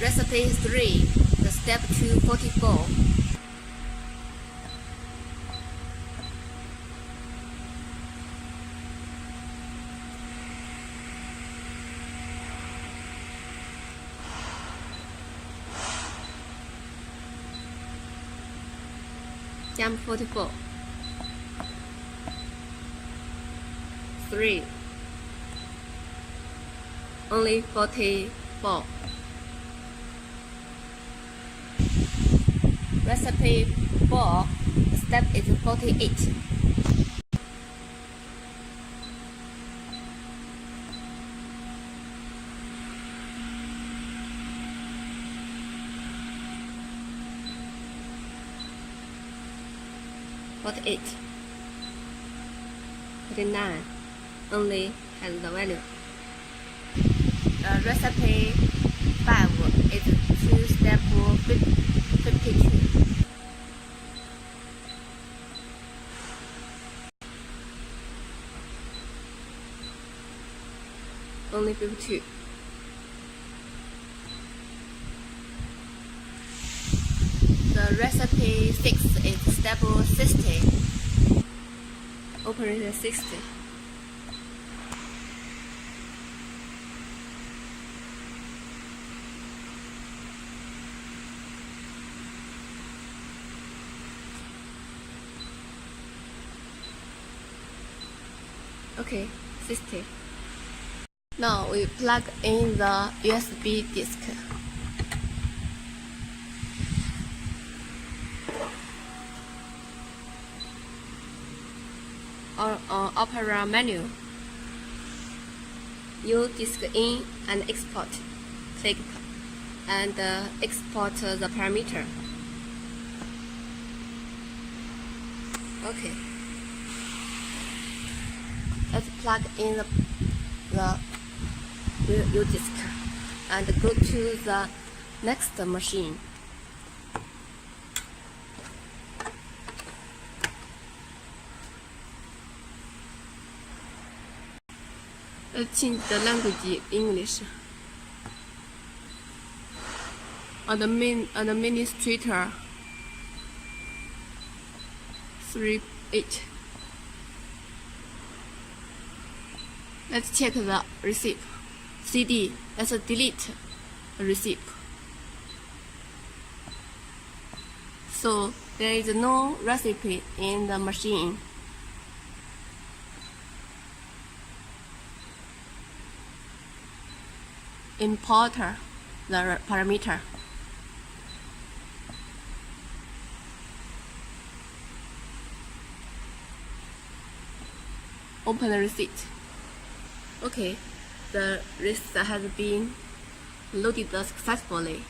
Recipe 3, the step 244. Jump 44. 3. Only 44. Recipe 4, the step is 48. $48, 39 only has the value. Recipe 5 is 2 step 52. Only 52. The recipe 6 is step 60. Open 60. Okay, 60. Now we plug in the USB disk. On Opera menu, you disk in and export. Click and export the parameter. Okay. Let's plug in the U disk and go to the next machine. Let's change the language English. Administrator 38. Let's check the receipt. CD. Let's delete the receipt. So there is no recipe in the machine. Import the parameter. Open the receipt. Okay, the receipt has been loaded successfully.